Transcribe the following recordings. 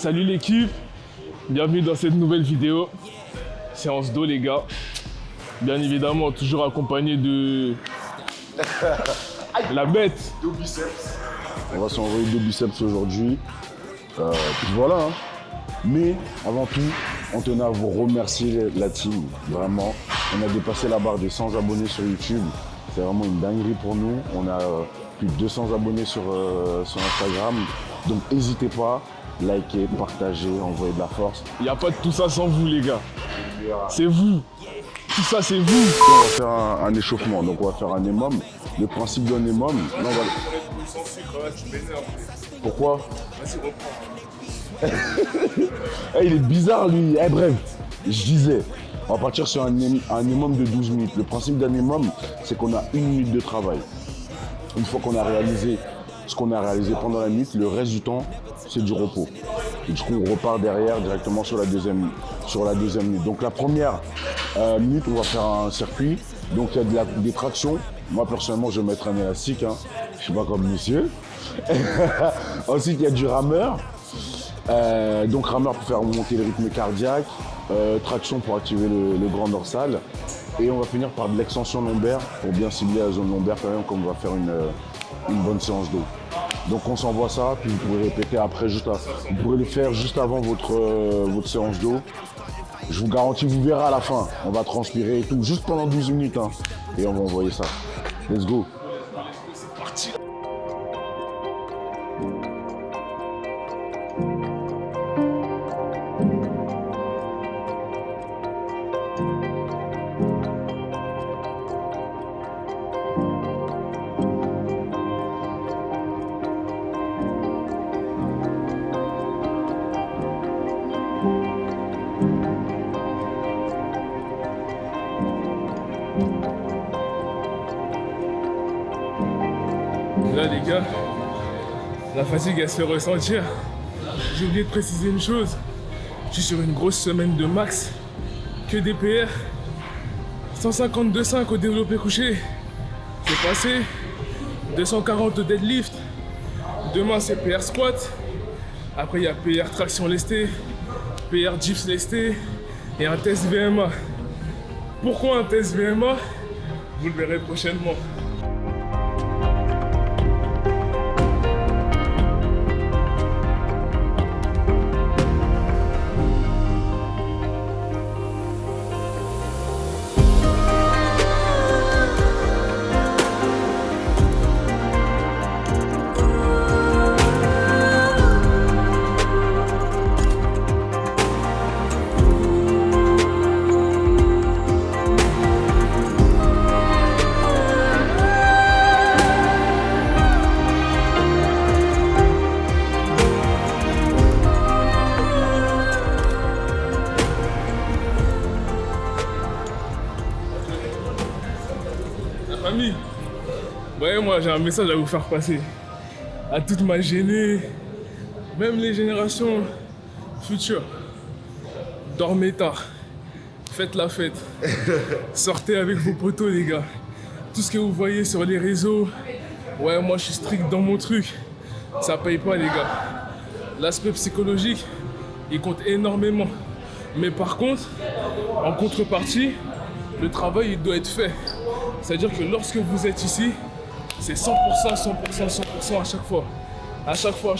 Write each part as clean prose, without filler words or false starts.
Salut l'équipe, bienvenue dans cette nouvelle vidéo. Séance d'eau les gars. Bien évidemment, toujours accompagné de la bête. Deux biceps. On va s'envoyer deux biceps aujourd'hui. Puis voilà. Hein. Mais avant tout, on tenait à vous remercier la team. Vraiment, on a dépassé la barre des 100 abonnés sur YouTube. C'est vraiment une dinguerie pour nous. On a plus de 200 abonnés sur Instagram. Donc n'hésitez pas, likez, partagez, envoyez de la force. Il n'y a pas de tout ça sans vous les gars. C'est vous. Tout ça c'est vous. On va faire un échauffement. Donc on va faire un EMOM. Le principe d'un EMOM. Pourquoi? Il est bizarre lui. Bref, je disais, on va partir sur un EMOM de 12 minutes. Le principe d'un EMOM, c'est qu'on a 1 minute de travail. Une fois qu'on a réalisé ce qu'on a réalisé pendant la minute, le reste du temps, c'est du repos. Et du coup, on repart derrière directement sur la deuxième minute. Donc la première minute, on va faire un circuit. Donc il y a des tractions. Moi, personnellement, je vais mettre un élastique. Hein. Je ne suis pas comme monsieur. Ensuite, il y a du rameur. Donc rameur pour faire monter le rythme cardiaque. Traction pour activer le grand dorsal. Et on va finir par de l'extension lombaire pour bien cibler la zone lombaire quand même, comme on va faire une bonne séance d'eau. Donc on s'envoie ça, puis vous pourrez répéter après, vous pourrez le faire juste avant votre séance d'eau. Je vous garantis, vous verrez à la fin, on va transpirer et tout, juste pendant 12 minutes. Hein, et on va envoyer ça. Let's go. Là les gars, la fatigue elle se fait ressentir. J'ai oublié de préciser une chose. Je suis sur une grosse semaine de max. Que des PR. 152,5 au développé couché. C'est passé. 240 au deadlift. Demain c'est PR squat. Après il y a PR traction lestée. PR dips lesté. Et un test VMA. Pourquoi un test VMA? Vous le verrez prochainement. Famille, ouais, moi j'ai un message à vous faire passer. À toute ma géné, même les générations futures. Dormez tard, faites la fête, sortez avec vos potos les gars. Tout ce que vous voyez sur les réseaux, ouais, moi je suis strict dans mon truc. Ça paye pas les gars. L'aspect psychologique, il compte énormément. Mais par contre, en contrepartie, le travail il doit être fait. C'est-à-dire que lorsque vous êtes ici, c'est 100%, 100%, 100% à chaque fois. À chaque fois.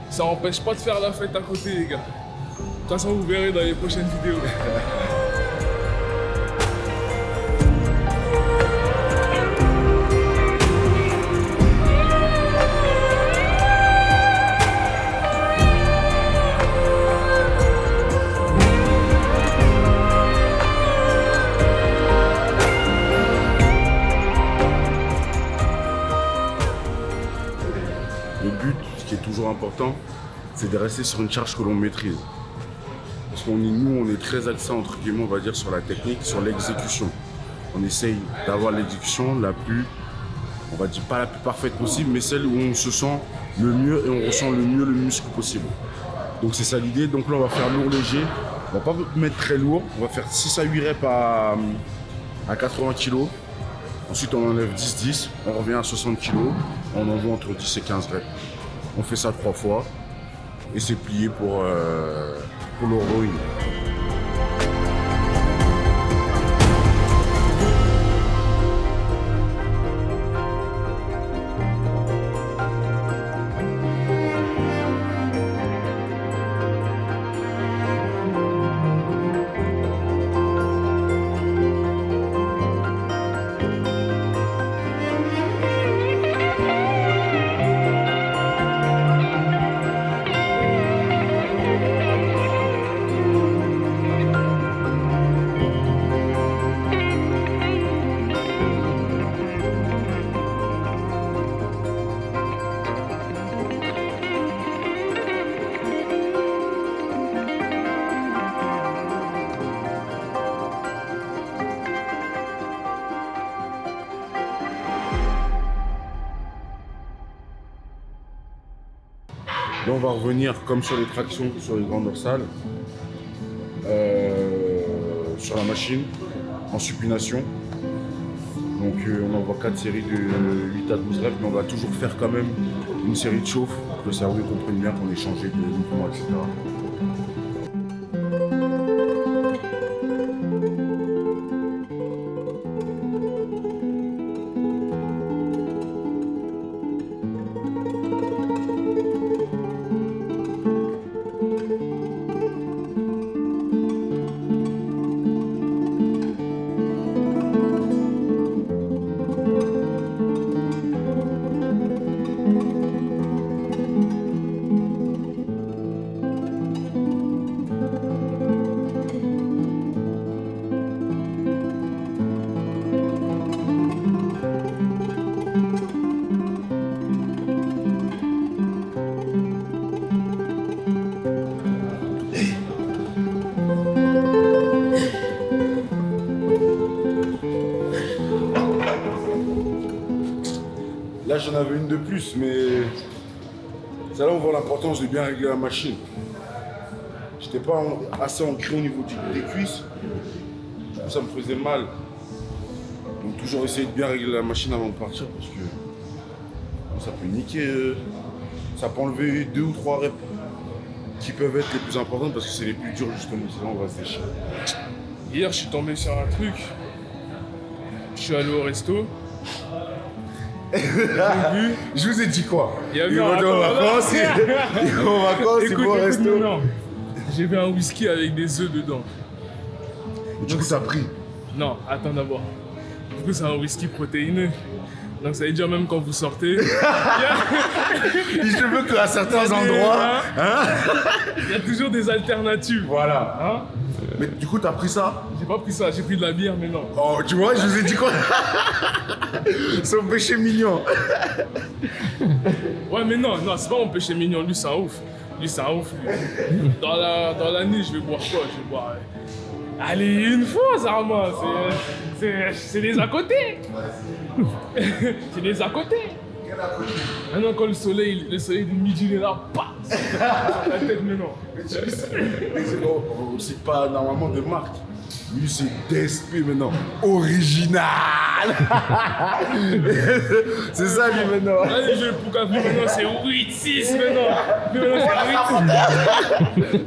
Ça n'empêche pas de faire la fête à côté, les gars. De toute façon, vous verrez dans les prochaines vidéos. Le but, ce qui est toujours important, c'est de rester sur une charge que l'on maîtrise. Parce nous, on est très axé, entre guillemets, on va dire, sur la technique, sur l'exécution. On essaye d'avoir l'exécution la plus, on va dire pas la plus parfaite possible, mais celle où on se sent le mieux et on ressent le mieux le muscle possible. Donc c'est ça l'idée. Donc là, on va faire lourd léger. On va pas mettre très lourd. On va faire 6 à 8 reps à 80 kg. Ensuite, on enlève 10-10. On revient à 60 kg. On envoie entre 10 et 15 reps. On fait ça 3 fois. et c'est plié pour le rowing. Là, on va revenir comme sur les tractions, sur les grandes dorsales, sur la machine, en supination. Donc on envoie 4 séries de 8 à 12 reps, mais on va toujours faire quand même une série de chauffe pour que le cerveau comprenne bien qu'on est changé de mouvement, etc. Là, j'en avais une de plus, mais c'est là où on voit l'importance de bien régler la machine. J'étais pas assez ancré au niveau des cuisses, ça me faisait mal. Donc toujours essayer de bien régler la machine avant de partir parce que ça peut niquer, ça peut enlever 2 ou 3 reps qui peuvent être les plus importantes parce que c'est les plus durs justement, sinon on va se déchirer. Hier, je suis tombé sur un truc. Je suis allé au resto. Je vous ai dit quoi? Il y a Ils vont en vacances, ils vont au resto. Non. J'ai vu un whisky avec des œufs dedans. Du coup, ça a pris. Non, attends d'abord. Du coup, c'est un whisky protéiné. Donc ça veut dire même quand vous sortez. Je veux qu'à certains endroits. Il y a toujours des alternatives. Voilà. Hein? Mais du coup, t'as pris ça? J'ai pas pris ça, j'ai pris de la bière, mais non. Oh, tu vois, je vous ai dit quoi? Son péché mignon. Ouais, mais non, c'est pas mon péché mignon. Lui, c'est un ouf. Lui. Dans l'année, je vais boire quoi? Je vais boire. Allez, une fois, Zarma. C'est les à côté. C'est les à côté. Maintenant, quand le soleil du midi, il est là, pas sur la tête, mais non. C'est pas normalement de marque. Lui, c'est DSP maintenant. Original. C'est ça, lui, maintenant. Allez, je vais pour café maintenant, c'est 8-6 maintenant. Maintenant, c'est 8-6.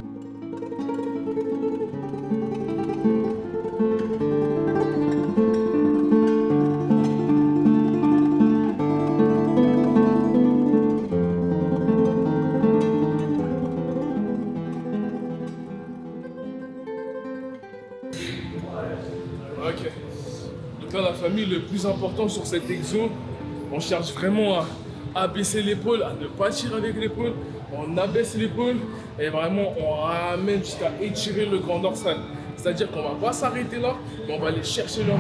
Ok. Donc là, la famille, le plus important sur cet exo, on cherche vraiment à abaisser l'épaule, à ne pas tirer avec l'épaule. On abaisse l'épaule et vraiment on ramène jusqu'à étirer le grand dorsal. C'est-à-dire qu'on va pas s'arrêter là, mais on va aller chercher on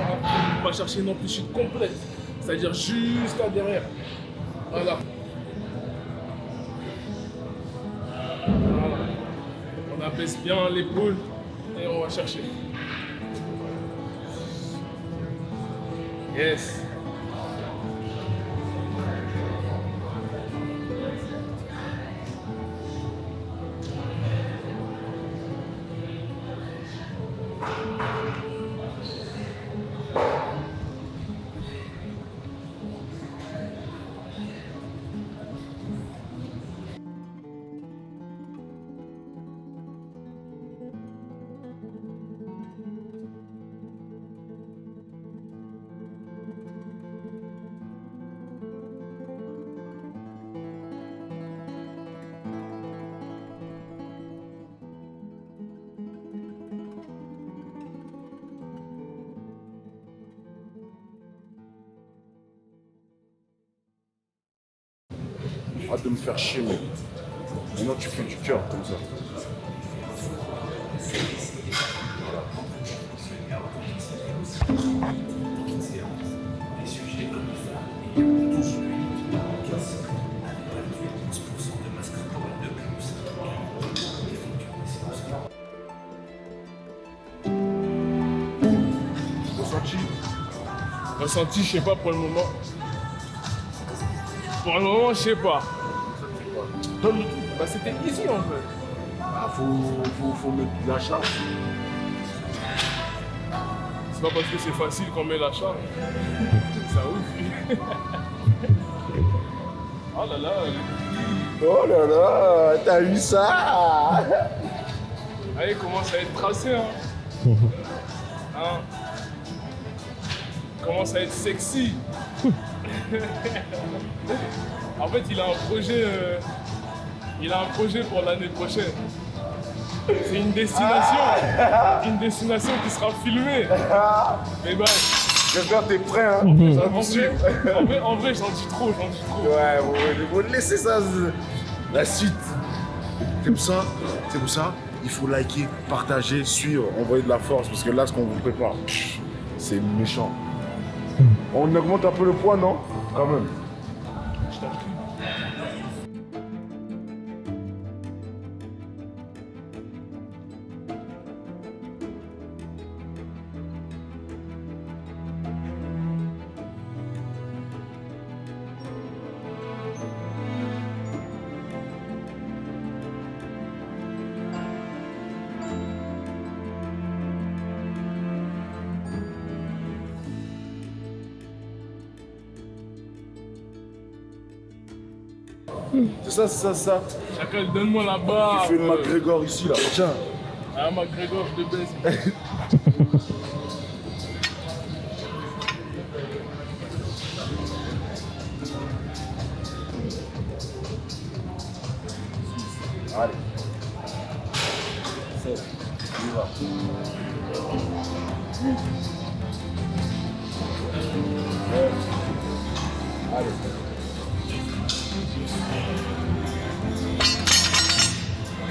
va chercher une amplitude complète. C'est-à-dire jusqu'à derrière. Voilà. Voilà. On abaisse bien l'épaule et on va chercher. Yes. Hâte de me faire chier, mec. Maintenant, tu fais du cœur comme ça. Ressenti, je sais pas pour le moment. Pour le moment, je sais pas. Donne. Bah, c'était easy en fait. Ah, faut mettre de la charge. C'est pas parce que c'est facile qu'on met la charge. Ça ouf. Oh là là. Oh là là, t'as vu ça? Allez, il commence à être tracé. Hein. Hein. Il commence à être sexy. En fait, il a un projet pour l'année prochaine. C'est une destination qui sera filmée. Mais bah, J'espère que t'es prêt, hein. en vrai, j'en dis trop. Ouais, faut laisser ça. La suite. C'est pour ça, il faut liker, partager, suivre, envoyer de la force, parce que là, ce qu'on vous prépare, c'est méchant. On augmente un peu le poids, non? Quand même. Je t'en prie. C'est ça. Chacal, donne-moi la barre. Tu fais le McGregor ici, là. Tiens. Ah, McGregor, je le baisse. Allez. C'est. On y va. Allez.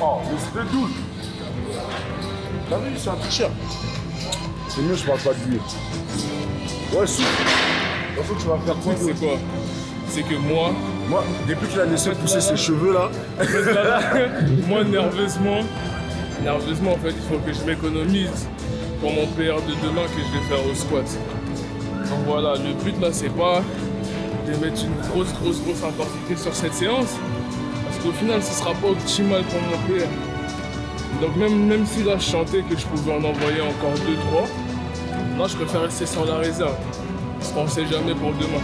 Oh, mais c'était doux. T'as vu, c'est un t-shirt. C'est mieux, je parle pas de lui. Ouais, souffle. De toute façon, tu vas faire quoi? C'est quoi? C'est que moi, depuis qu'il a laissé pousser ses cheveux là, moi nerveusement, en fait, il faut que je m'économise pour mon PR de demain que je vais faire au squat. Donc voilà, le but là, c'est pas de mettre une grosse intensité sur cette séance, parce qu'au final, ce sera pas optimal pour mon PR. Donc même si là, je sentais que je pouvais en envoyer encore 2-3, là, je préfère rester sur la réserve, parce qu'on sait jamais pour demain.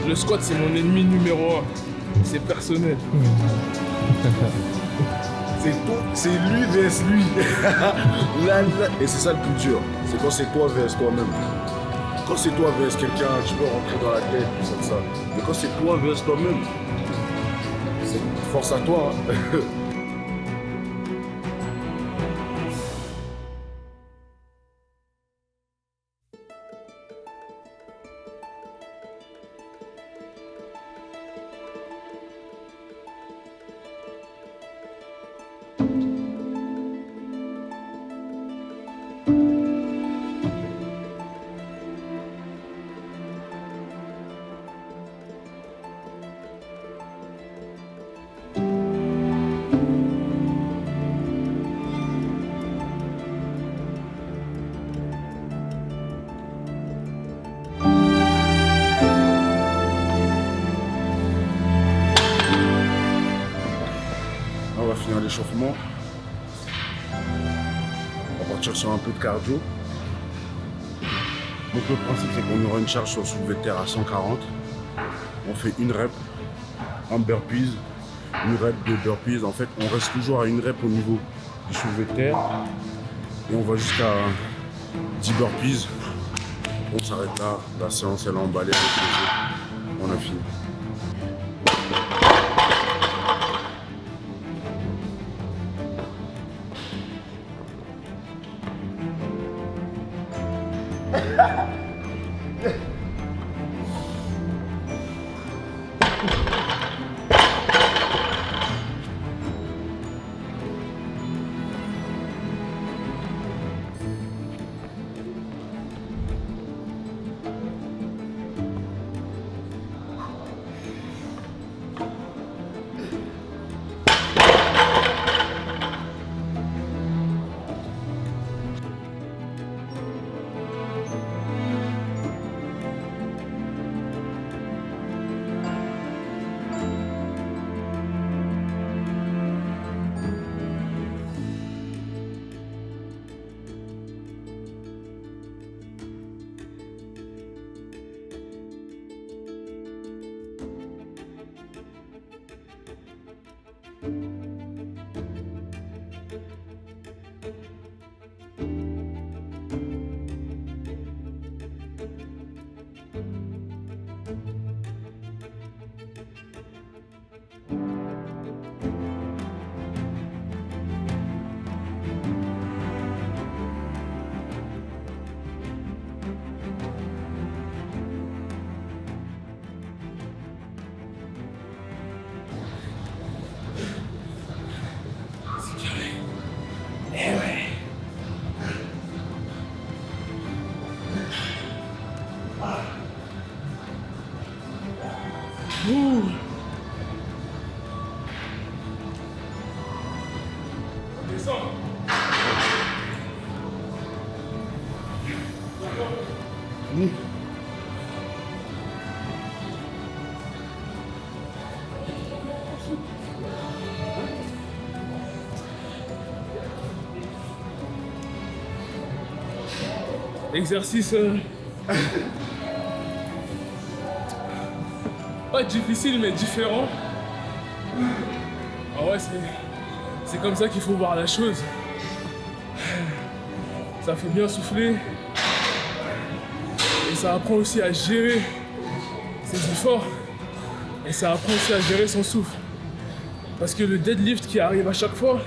Le squat, c'est mon ennemi numéro 1. C'est personnel. c'est lui vs lui. Et c'est ça le plus dur. C'est quand c'est toi vs toi-même. Quand c'est toi vs quelqu'un, tu peux rentrer dans la tête, tout ça. Mais quand c'est toi vs toi-même, c'est force à toi. Hein. On va finir l'échauffement. On va partir sur un peu de cardio. Donc le principe c'est qu'on aura une charge sur le soulevé de terre à 140. On fait une rep, un burpees, une rep, deux burpees. En fait, on reste toujours à une rep au niveau du soulevé de terre. Et on va jusqu'à 10 burpees. On s'arrête là. La séance elle est emballée avec les jeux. On a fini. Descends. Exercice pas difficile mais différent. Ah ouais, c'est comme ça qu'il faut voir la chose. Ça fait bien souffler et ça apprend aussi à gérer ses efforts et ça apprend aussi à gérer son souffle. Parce que le deadlift qui arrive à chaque fois,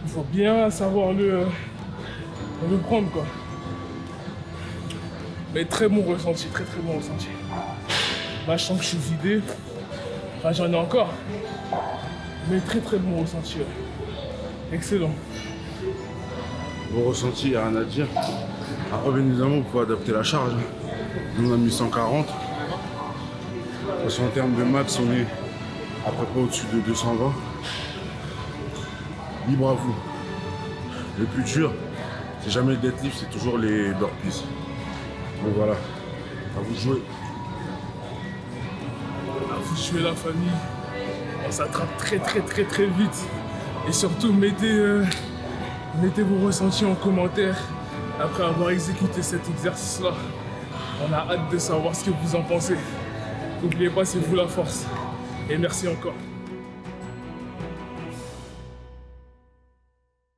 il faut bien savoir le prendre quoi. Mais très bon ressenti, très bon ressenti. Là je sens que je suis vidé, enfin j'en ai encore, mais très bon ressenti. Ouais. Excellent. Bon ressenti, il n'y a rien à dire. Après, bien évidemment, il faut adapter la charge. Nous, on a mis 140. Parce qu'en termes de max, on est à peu près au-dessus de 220. Libre à vous. Le plus dur, c'est jamais le deadlift, c'est toujours les burpees. Donc voilà, à vous de jouer. À vous de jouer la famille. On s'attrape très vite. Et surtout, mettez vos ressentis en commentaire après avoir exécuté cet exercice-là. On a hâte de savoir ce que vous en pensez. N'oubliez pas, c'est vous la force. Et merci encore.